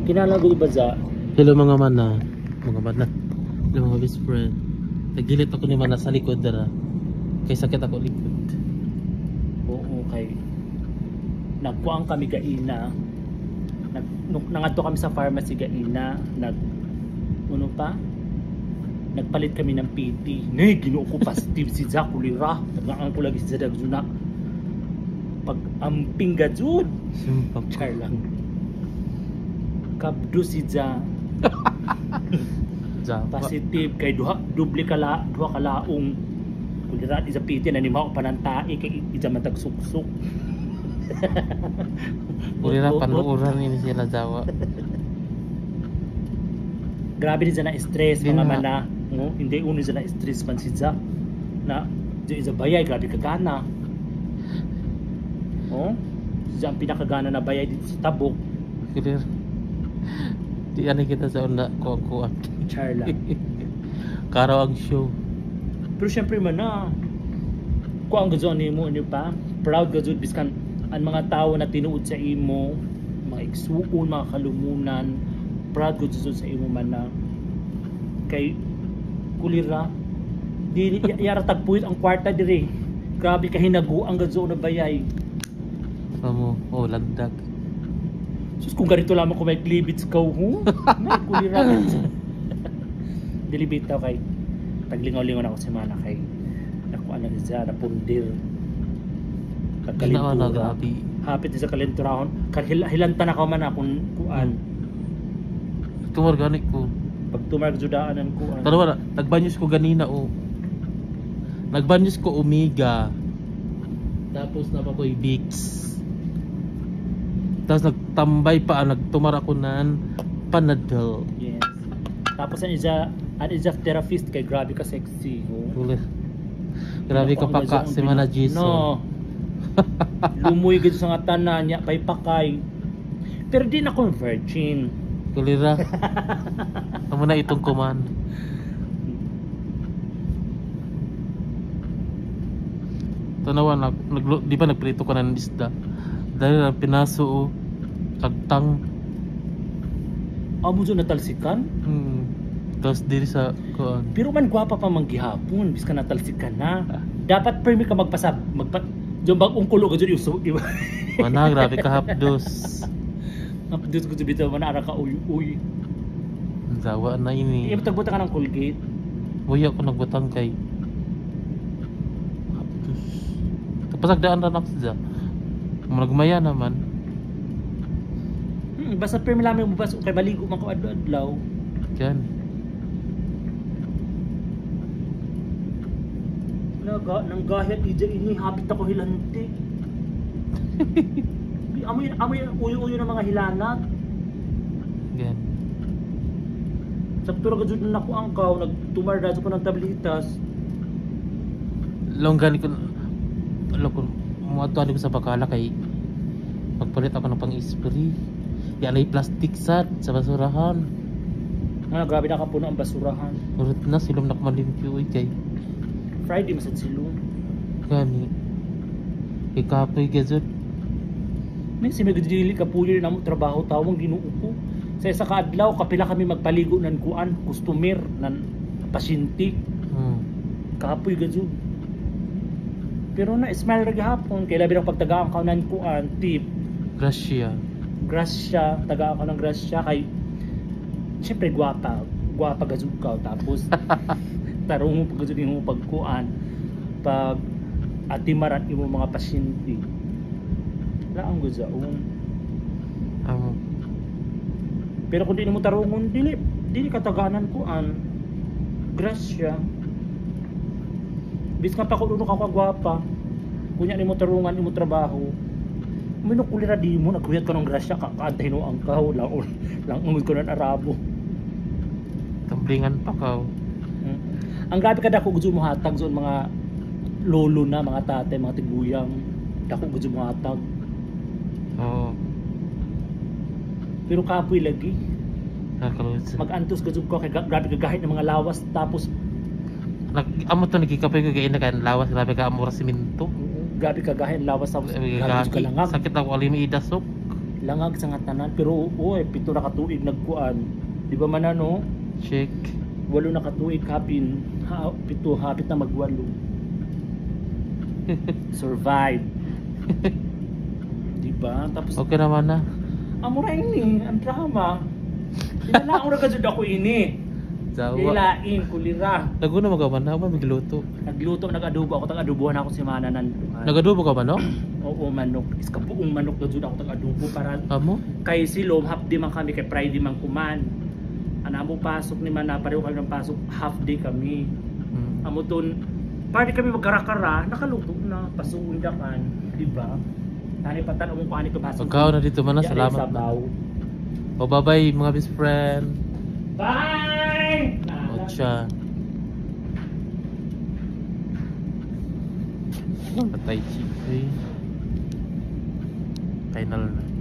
Kinalago ba za? Hello mga mana. Mga mana. Hello mga best friend. Nagilit ako ni mana sa likod dara. Kay sakit ako likod. Oo, kay nagkuang kami gaina. Nangadto kami sa pharmacy gaina. Ano pa? Nagpalit kami ng PT. Nay, ginoo ko positive si Za kulira. Nagaan ko lagi si Za Dagzuna. Pag amping gadzud. Sumpah. Char lang. Kabdo si Za. Positive kay duha kalaong kulira isa PT na ni mao panantae kay isa matag suksok. Kulira panuuran ini sila Jawa. Grabe din sa na-stress Di mga na. mana. No? Hindi uno sa na-stress man si Za. Na di isa bayay grabe kagana. Oh? Si Za ang pinakagana na bayay dito sa tabok. Kulira. Di ano kita sa una kuha-kuha. Char lang. Karaw ang show. Pero syempre man na kuang gazon nimo ano pa? Proud gazon biskan ang mga tao na tinuod sa imo, mga igsuon, mga kalumunan, proud gazon sa imo man na kay kulira di yara tagpuit ang kwarta dire. Grabe ka hinagu ang gazon na bayay. Amo, oh landag. Sus kung ganito lamang ko may klibits ka ho. May kulira. Dilibit daw kay taglingaw-lingaw na ako sa mana kay nakuha na siya na pundir. Ginawa na grabe. Hapit sa kalenturahon. Hilanta na ka man akong kuan. Ito organic ko. Pag tumarjudaan ang kuan. Tanawa na, nagbanyos ko ganina o. Nagbanyos ko Omega. Tapos napakoy Vicks. Tapos nagtambay pa, nagtumar ako ng Panadol. Yes. Tapos an isa therapist kay grabe ka sexy. Oh. Grabe ka pa ka si Mana Jason. No. Lumoy gid sa nga tanan niya pay pakay. Pero di na ako virgin. Kulira. Amo na itong kuman. Tanawa na, di ba nagprito ka ng isda? Dahil ang pinaso o kagtang. Amo so natalsikan. Tapos diri sa kuan. Pero man gwapa pa man gihapon, bis ka natalsikan na. Dapat permi ka magpasab, Diyan bang ungkulo ka dyan yung iba. Mana, grabe ka hapdos. Hapdos ko dyan man ara ka uy. Ang zawa na ini. Tagbutan ka ng Colgate. Uy ako nagbutang kay hapdos. Tapos agdaan na naksadya. Nagmaya naman. Basta permi lamang mo bas kay baligo man ko adlaw. Yan. Nang gahit ija ini habit ako hilanti. amoy uyo-uyo ng mga hilanat. Yan. Sakto ra gud na ako angkaw nagtumar daso ko ng tablitas. Longgan ko muadto ko sa bakala kay magpalit ako ng pang-spray. Yan ay plastic sa basurahan. Grabe na kapuno ang basurahan. Urut na silom na kumalimpyo kay Friday masad silong. gani. Ikapoy gazot. May simagdili ka puyo na mo trabaho tawang Ginoo ko. Sa isa ka adlaw kapila kami magpaligo nan kuan customer nan pasyente. Kapoy gazud. Pero na smile ra gihapon kay labi ra pagtagaan ka nan kuan tip. Gracia, tagaan ka ng grasya kay syempre gwapa gazud ka tapos tarong mo pagkazud mo pagkuan pag atimaran imo mga pasyente. Laang guzaon. Pero kung di mo tarungon dili kataganan kuan grasya. Bis ka pa ko uno ka gwapa. Kunya nimo tarungan imo trabaho. Minukulira di mo nagkuyat ka ng grasya kaantay no ang kaw lang ungod ko ng Arabo. Tamblingan pa ka. Ang grabe ka dako gusto mo hatag zon mga lolo na, mga tatay, mga tiguyang. Dako gusto mo hatag. Oo. Pero kapoy lagi. Nakalutsa. Mag-antos gusto ko kay grabe ka gahit ng mga lawas tapos Amo to nagkikapoy ko kay ina kan lawas grabe ka amura siminto. grabe ka gahit lawas tapos grabe ka lang. Sakit ako alimi idasok. Langag sa nga tanan pero oy pito na ka tuig nagkuan. Di ba man ano? Check. 8 na ka tuig kapin. Pito hapit na magwalo. Survive. Di ba? Tapos Okay naman na. amura ini, ang drama. Ilalaang ra gajud ako ini. Jawa. Ilain kulira. Laguna magaman na, magluto. Nagluto, nag-adobo ako, tag-adobohan ako si Mana nan. Nagadubo ka ba no? Oo, manok. Iska buong manok gajud ako tag-adobo para Amo? kay silom half day man kami kay Friday man kuman. Ana mo pasok ni Mana pareho kami ng pasok half day kami. Amo ton party kami magkarakara, nakaluto na pasundakan, di ba? Tani patan mo ko ani ko pasok. Pagkaon na dito man na, salamat. Sabaw. O bye-bye mga best friend. Bye! O siya. Patay chick. Final na.